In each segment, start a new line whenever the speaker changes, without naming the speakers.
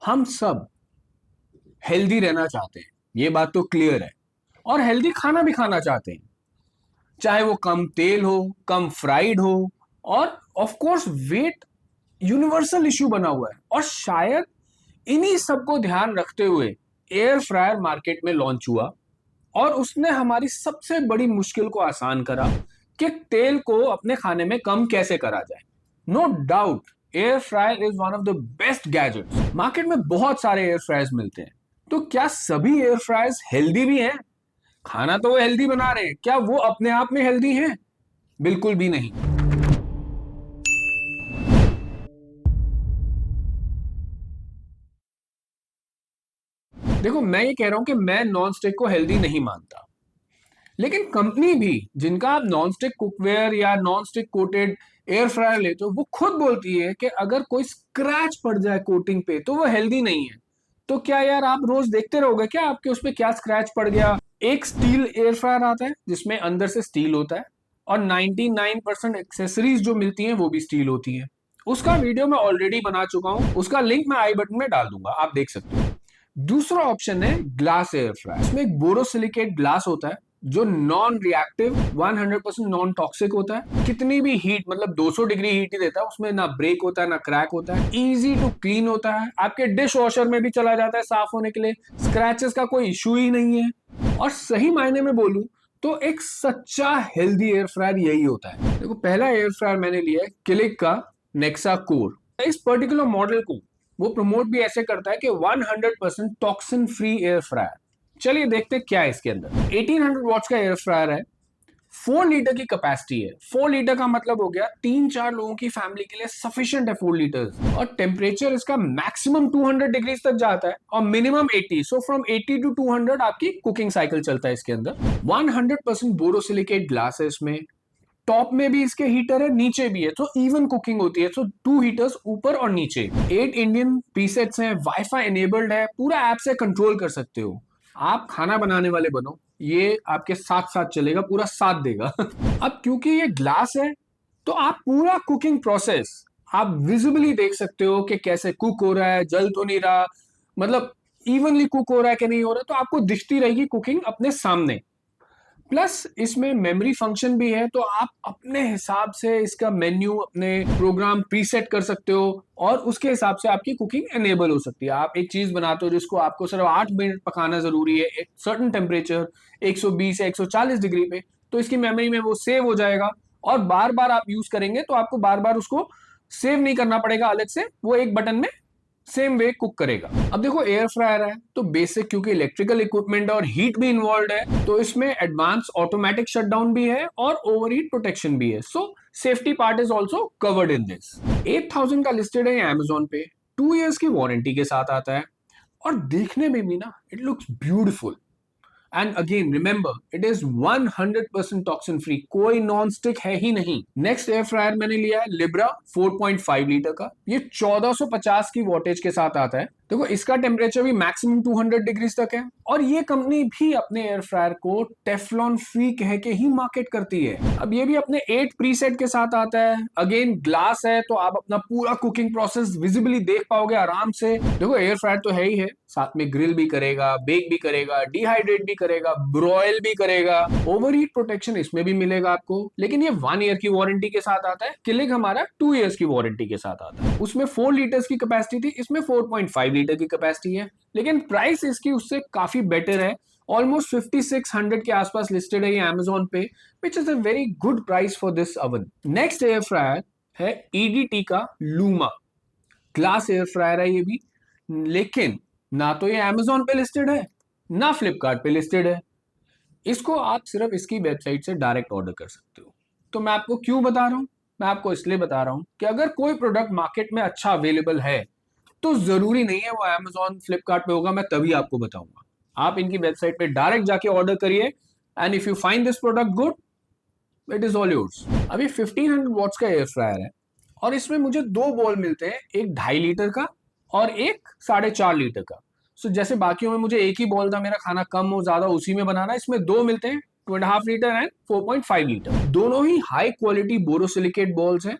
हम सब हेल्दी रहना चाहते हैं, ये बात तो क्लियर है। और हेल्दी खाना भी खाना चाहते हैं, चाहे वो कम तेल हो, कम फ्राइड हो। और of course weight universal issue बना हुआ है, और शायद इन्हीं सबको ध्यान रखते हुए एयर फ्रायर मार्केट में लॉन्च हुआ, और उसने हमारी सबसे बड़ी मुश्किल को आसान करा कि तेल को अपने खाने में कम कैसे करा जाए। No doubt air fryer is one of the best gadgets. Market में बहुत सारे एयर फ्रायर्स मिलते हैं, तो क्या सभी एयर फ्रायर्स हेल्दी भी हैं? खाना तो वो हेल्दी बना रहे हैं, क्या वो अपने आप में हेल्दी हैं? बिल्कुल भी नहीं। देखो, मैं ये कह रहा हूं कि मैं नॉन स्टिक को हेल्दी नहीं मानता, लेकिन कंपनी भी जिनका आप नॉन स्टिक कुकवेयर या non stick coated air fryer लेते हो, वो खुद बोलती है कि अगर कोई स्क्रैच पड़ जाए कोटिंग पे तो वो हेल्दी नहीं है। तो क्या यार आप रोज देखते रहोगे क्या आपके उस पे क्या स्क्रैच पड़ गया? एक स्टील एयर फ्रायर आता है जिसमें अंदर से स्टील होता है, और 99% एक्सेसरीज जो मिलती हैं वो भी स्टील होती हैं। उसका वीडियो मैं ऑलरेडी बना चुका हूं, उसका लिंक मैं आई बटन में डाल दूंगा, आप देख सकते हो। दूसरा ऑप्शन है ग्लास एयर फ्रायर। इसमें एक बोरोसिलिकेट ग्लास होता है जो नॉन रिएक्टिव, 100% नॉन टॉक्सिक होता है। कितनी भी हीट, मतलब 200 डिग्री हीट ही देता है, उसमें ना ब्रेक होता है ना क्रैक होता है। इजी टू क्लीन होता है, आपके डिश वॉशर में भी चला जाता है साफ होने के लिए। स्क्रैचेस का कोई इशू ही नहीं है। और सही मायने में बोलूं तो एक सच्चा हेल्दी एयर फ्रायर यही होता है। देखो, पहला एयर फ्रायर मैंने लिया है क्लिक का नेक्सा कोर। इस पर्टिकुलर मॉडल को वो प्रमोट भी ऐसे करता है कि 100% टॉक्सिन फ्री एयर फ्रायर। चलिए देखते हैं क्या है इसके अंदर। 1800 वॉट्स का एयर फ्रायर है, 4 लीटर की कैपेसिटी है। 4 लीटर का मतलब हो गया 3-4 लोगों की फैमिली के लिए सफिशिएंट है 4 लीटर्स। और टेम्परेचर इसका मैक्सिमम 200 डिग्री तक जाता है और मिनिमम 80। सो फ्रॉम 80 टू 200 आपकी कुकिंग साइकिल चलता है इसके अंदर। 100% बोरोसिलिकेट ग्लास है इसमें। टॉप में भी इसके हीटर है, नीचे भी है, तो इवन कुकिंग होती है। तो 2 हीटर्स ऊपर और नीचे। 8 इंडियन प्रीसेट्स हैं, वाईफाई एनेबल्ड है, पूरा ऐप से कंट्रोल कर सकते हो। आप खाना बनाने वाले बनो, ये आपके साथ साथ चलेगा, पूरा साथ देगा। अब क्योंकि ये ग्लास है, तो आप पूरा कुकिंग प्रोसेस आप विजिबली देख सकते हो कि कैसे कुक हो रहा है, जल तो नहीं रहा, मतलब इवनली कुक हो रहा है कि नहीं हो रहा, तो आपको दिखती रहेगी कुकिंग अपने सामने। प्लस इसमें मेमोरी फंक्शन भी है, तो आप अपने हिसाब से इसका मेन्यू, अपने प्रोग्राम प्रीसेट कर सकते हो, और उसके हिसाब से आपकी कुकिंग एनेबल हो सकती है। आप एक चीज बनाते हो जिसको आपको सिर्फ 8 मिनट पकाना जरूरी है, एक सर्टेन टेम्परेचर 120 या 140 डिग्री पे, तो इसकी मेमोरी में वो सेव हो जाएगा। और बार बार आप यूज करेंगे तो आपको बार बार उसको सेव नहीं करना पड़ेगा अलग से, वो एक बटन में सेम वे कुक करेगा। अब देखो, एयर फ्रायर है तो बेसिक, क्योंकि इलेक्ट्रिकल इक्विपमेंट और हीट भी इन्वॉल्व है, तो इसमें एडवांस ऑटोमेटिक शटडाउन भी है और ओवरहीट प्रोटेक्शन भी है। सो safety part is also covered in this. 8000 का लिस्टेड है अमेजोन पे, 2 इयर्स की वारंटी के साथ आता है, और देखने में भी ना it looks beautiful. And again remember it is 100% toxin free, कोई नॉन स्टिक है ही नहीं। नेक्स्ट एयर फ्रायर मैंने लिया है लिब्रा 4.5 लीटर का। ये 1450 की वोटेज के साथ आता है। देखो, इसका टेम्परेचर भी मैक्सिमम 200 डिग्री तक है, और ये कंपनी भी अपने एयर फ्रायर को टेफ्लॉन फ्री कह के ही मार्केट करती है। अब ये भी अपने 8 प्रीसेट के साथ आता है। अगेन ग्लास है, तो आप अपना पूरा कुकिंग प्रोसेस विजिबली देख पाओगे आराम से। देखो, एयर फ्रायर तो है ही है, साथ में ग्रिल भी करेगा, बेक भी करेगा, डिहाइड्रेट भी करेगा, ब्रॉयल भी करेगा। ओवरहीट प्रोटेक्शन इसमें भी मिलेगा आपको, लेकिन ये 1 ईयर की वारंटी के साथ आता है। किलिक हमारा 2 इयर्स की वारंटी के साथ आता है। उसमें 4 लीटर्स की कैपेसिटी थी, इसमें 4.5 लीटर की कैपेसिटी है, लेकिन प्राइस इसकी उससे काफी बेटर है। ऑलमोस्ट 5600 के आसपास लिस्टेड है ये अमेजोन पे, which is a very good price for this oven. Next air fryer है ईडीटी का लूमा। ग्लास एयर फ्रायर है ये भी, लेकिन ना तो ये अमेजोन पे लिस्टेड है, ना फ्लिपकार्ट पे लिस्टेड है। इसको आप सिर्फ इसकी वेबसाइट से डायरेक्ट ऑर्डर कर सकते हो। तो मैं आपको क्यों बता रहा हूं? मैं आपको इसलिए बता रहा हूं कि अगर कोई प्रोडक्ट मार्केट में अच्छा अवेलेबल है, तो जरूरी नहीं है वो अमेजोन फ्लिपकार्ट पे होगा, मैं तभी आपको बताऊंगा। आप इनकी वेबसाइट पे डायरेक्ट जाके ऑर्डर करिए, and if you find this product good, it is all yours. अभी 1500 वॉट्स का एयर फ्रायर है, और इसमें मुझे 2 बॉल मिलते हैं, एक 2.5 लीटर का और एक 4.5 लीटर का। सो जैसे बाकियों में मुझे एक ही बॉल था, मेरा खाना कम हो ज्यादा उसी में बनाना, इसमें 2 मिलते हैं, 2.5 लीटर एंड 4.5 लीटर। दोनों ही हाई क्वालिटी बोरोसिलिकेट बॉल्स हैं।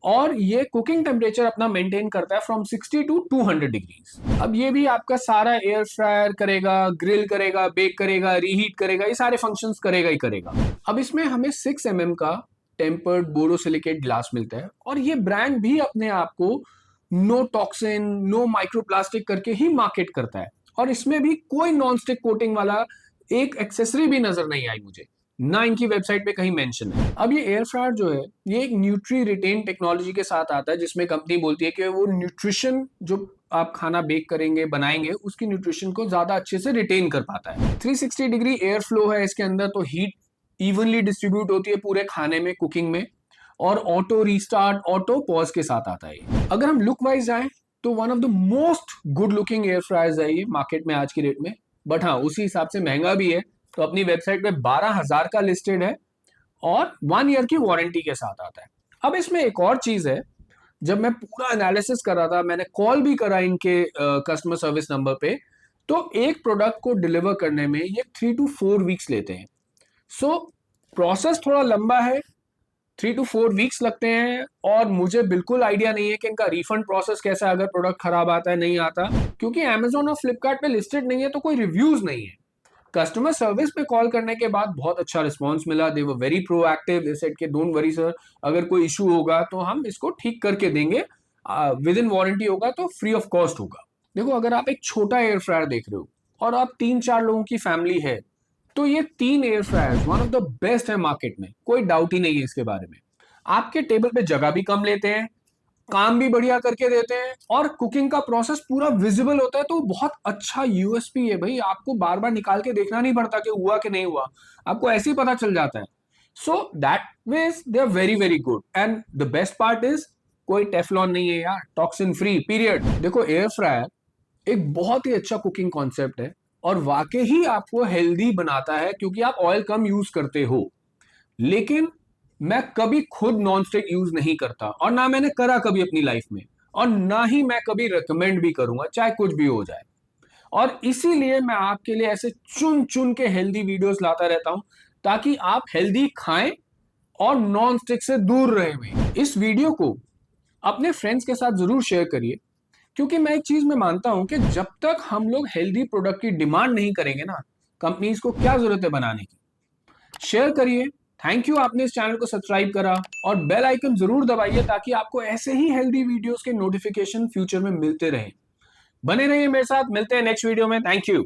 और ये कुकिंग टेम्परेचर अपना मेंटेन करता है फ्रॉम 60 टू 200 डिग्रीज। अब ये भी आपका सारा एयर फ्रायर करेगा, ग्रिल करेगा, बेक करेगा, रीहीट करेगा, ये सारे फंक्शंस करेगा ही करेगा। अब इसमें हमें 6 mm का टेम्पर्ड बोरोसिलिकेट ग्लास मिलता है और ये ब्रांड भी अपने आप को नो टॉक्सिन, नो माइक्रोप्लास्टिक करके ही मार्केट करता है। और इसमें भी कोई नॉन स्टिक कोटिंग वाला एक एक्सेसरी भी नजर नहीं आई मुझे, ना इनकी वेबसाइट पे कहीं मेंशन है। अब ये एयर फ्रायर जो है ये एक न्यूट्री रिटेन टेक्नोलॉजी के साथ आता है, जिसमें कंपनी बोलती है कि वो न्यूट्रिशन जो आप खाना बेक करेंगे, बनाएंगे, उसकी न्यूट्रिशन को ज्यादा अच्छे से रिटेन कर पाता है। 360 डिग्री एयर फ्लो है इसके अंदर, तो हीट इवनली डिस्ट्रीब्यूट होती है पूरे खाने में, कुकिंग में, और ऑटो रीस्टार्ट, ऑटो पॉज के साथ आता है। अगर हम लुक वाइज जाएं तो one of the most good looking air fryers है ये मार्केट में आज की डेट में, बट हाँ उसी हिसाब से महंगा भी है। तो अपनी वेबसाइट पे 12,000 का लिस्टेड है और 1 ईयर की वारंटी के साथ आता है। अब इसमें एक और चीज है, जब मैं पूरा एनालिसिस कर रहा था, मैंने कॉल भी करा इनके कस्टमर सर्विस नंबर पे, तो एक प्रोडक्ट को डिलीवर करने में ये 3 to 4 वीक्स लेते हैं। सो प्रोसेस थोड़ा लंबा है, 3 to 4 वीक्स लगते हैं, और मुझे बिल्कुल आइडिया नहीं है कि इनका रिफंड प्रोसेस कैसा है अगर प्रोडक्ट खराब आता है, नहीं आता, क्योंकि अमेजोन और फ्लिपकार्ट पे लिस्टेड नहीं है तो कोई रिव्यूज नहीं है। कस्टमर सर्विस पे कॉल करने के बाद बहुत अच्छा रिस्पांस मिला, they were very proactive, they said कि डोंट वरी सर, अगर कोई इशू होगा तो हम इसको ठीक करके देंगे, विद इन वारंटी होगा तो फ्री ऑफ कॉस्ट होगा। देखो अगर आप एक छोटा एयर फ्रायर देख रहे हो और आप 3-4 लोगों की फैमिली है, तो ये 3 air fryers one of the best है मार्केट में, कोई डाउट ही नहीं है इसके बारे में। आपके टेबल पे जगह भी कम लेते हैं, काम भी बढ़िया करके देते हैं, और कुकिंग का प्रोसेस पूरा विजिबल होता है, तो बहुत अच्छा यूएसपी है भाई। आपको बार बार निकाल के देखना नहीं पड़ता कि हुआ कि नहीं हुआ, आपको ऐसे ही पता चल जाता है। So that means they are very very good, and the best part is कोई टेफलॉन नहीं है यार, टॉक्सिन फ्री पीरियड। देखो एयर फ्रायर एक बहुत ही अच्छा कुकिंग कॉन्सेप्ट है और वाकई ही आपको हेल्दी बनाता है, क्योंकि आप ऑयल कम यूज करते हो। लेकिन मैं कभी खुद नॉन स्टिक यूज नहीं करता, और ना मैंने करा कभी अपनी लाइफ में, और ना ही मैं कभी रिकमेंड भी करूंगा, चाहे कुछ भी हो जाए। और इसीलिए मैं आपके लिए ऐसे चुन चुन के हेल्दी वीडियोस लाता रहता हूं, ताकि आप हेल्दी खाएं और नॉन स्टिक से दूर रहें। इस वीडियो को अपने फ्रेंड्स के साथ जरूर शेयर करिए, क्योंकि मैं एक चीज में मानता हूं कि जब तक हम लोग हेल्दी प्रोडक्ट की डिमांड नहीं करेंगे ना, कंपनीज को क्या जरूरत है बनाने की। शेयर करिए। थैंक यू, आपने इस चैनल को सब्सक्राइब करा, और बेल आइकन जरूर दबाइए ताकि आपको ऐसे ही हेल्दी वीडियोस के नोटिफिकेशन फ्यूचर में मिलते रहें। बने रहिए मेरे साथ, मिलते हैं नेक्स्ट वीडियो में। Thank you.